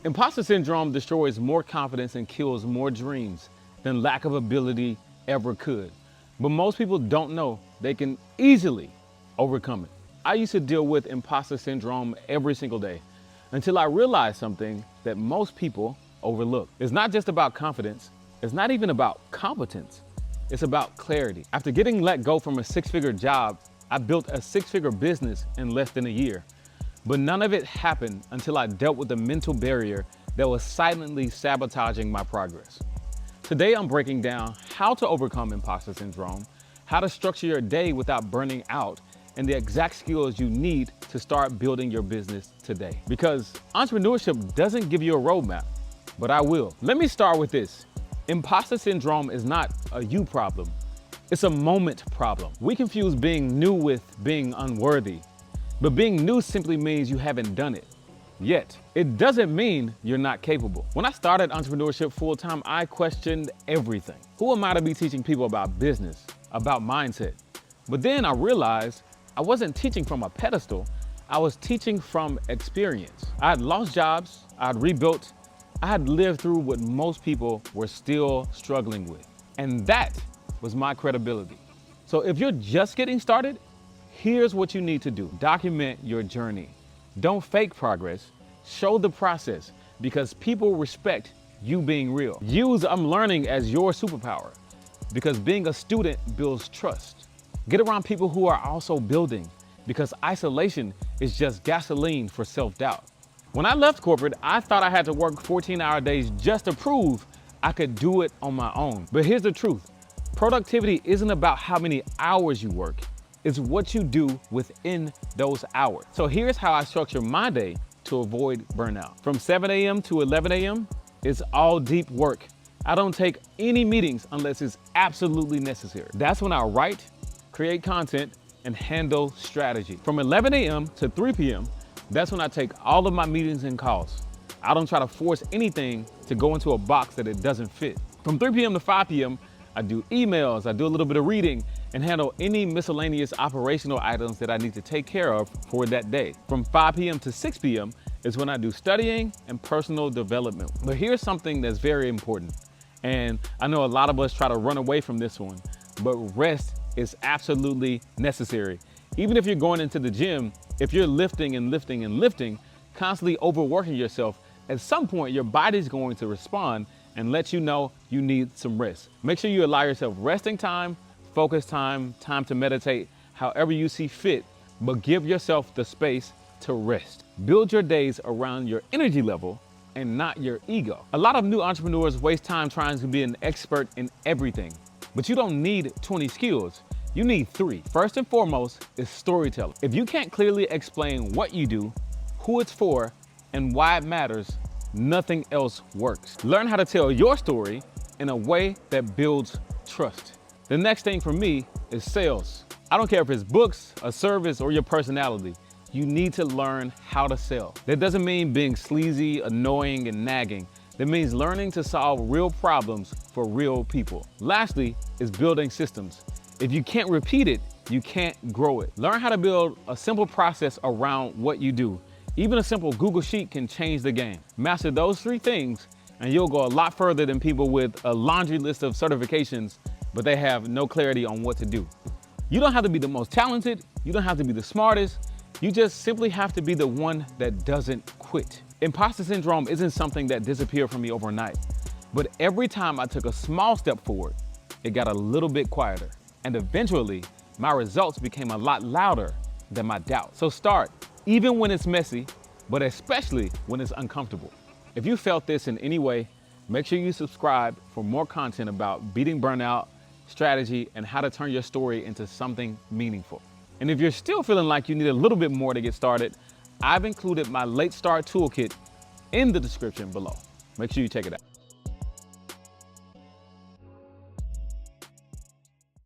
Imposter syndrome destroys more confidence and kills more dreams than lack of ability ever could. But most people don't know they can easily overcome it. I used to deal with imposter syndrome every single day until I realized something that most people overlook. It's not just about confidence. It's not even about competence. It's about clarity. After getting let go from a six-figure job, I built a six-figure business in less than a year. But none of it happened until I dealt with the mental barrier that was silently sabotaging my progress. Today, I'm breaking down how to overcome imposter syndrome, how to structure your day without burning out, and the exact skills you need to start building your business today. Because entrepreneurship doesn't give you a roadmap, but I will. Let me start with this. Imposter syndrome is not a you problem. It's a moment problem. We confuse being new with being unworthy. But being new simply means you haven't done it yet. It doesn't mean you're not capable. When I started entrepreneurship full-time, I questioned everything. Who am I to be teaching people about business, about mindset? But then I realized I wasn't teaching from a pedestal. I was teaching from experience. I had lost jobs, I had rebuilt, I had lived through what most people were still struggling with. And that was my credibility. So if you're just getting started, here's what you need to do. Document your journey. Don't fake progress, show the process, because people respect you being real. Use I'm learning as your superpower, because being a student builds trust. Get around people who are also building, because isolation is just gasoline for self-doubt. When I left corporate, I thought I had to work 14-hour days just to prove I could do it on my own. But here's the truth. Productivity isn't about how many hours you work. It's what you do within those hours. So here's how I structure my day to avoid burnout. From 7 a.m. to 11 a.m., it's all deep work. I don't take any meetings unless it's absolutely necessary. That's when I write, create content, and handle strategy. From 11 a.m. to 3 p.m., that's when I take all of my meetings and calls. I don't try to force anything to go into a box that it doesn't fit. From 3 p.m. to 5 p.m., I do emails, I do a little bit of reading, and handle any miscellaneous operational items that I need to take care of for that day. From 5 p.m. to 6 p.m. is when I do studying and personal development. But here's something that's very important. And I know a lot of us try to run away from this one, but rest is absolutely necessary. Even if you're going into the gym, if you're lifting and lifting and lifting, constantly overworking yourself, at some point your body's going to respond and let you know you need some rest. Make sure you allow yourself resting time, focus time, time to meditate, however you see fit, but give yourself the space to rest. Build your days around your energy level and not your ego. A lot of new entrepreneurs waste time trying to be an expert in everything, but you don't need 20 skills. You need 3. First and foremost is storytelling. If you can't clearly explain what you do, who it's for, and why it matters, nothing else works. Learn how to tell your story in a way that builds trust. The next thing for me is sales. I don't care if it's books, a service, or your personality. You need to learn how to sell. That doesn't mean being sleazy, annoying, and nagging. That means learning to solve real problems for real people. Lastly is building systems. If you can't repeat it, you can't grow it. Learn how to build a simple process around what you do. Even a simple Google Sheet can change the game. Master those 3 things and you'll go a lot further than people with a laundry list of certifications, but they have no clarity on what to do. You don't have to be the most talented. You don't have to be the smartest. You just simply have to be the one that doesn't quit. Imposter syndrome isn't something that disappeared from me overnight, but every time I took a small step forward, it got a little bit quieter. And eventually, my results became a lot louder than my doubt. So start, even when it's messy, but especially when it's uncomfortable. If you felt this in any way, make sure you subscribe for more content about beating burnout, strategy, and how to turn your story into something meaningful. And if you're still feeling like you need a little bit more to get started, I've included my Late Start Toolkit in the description below. Make sure you check it out.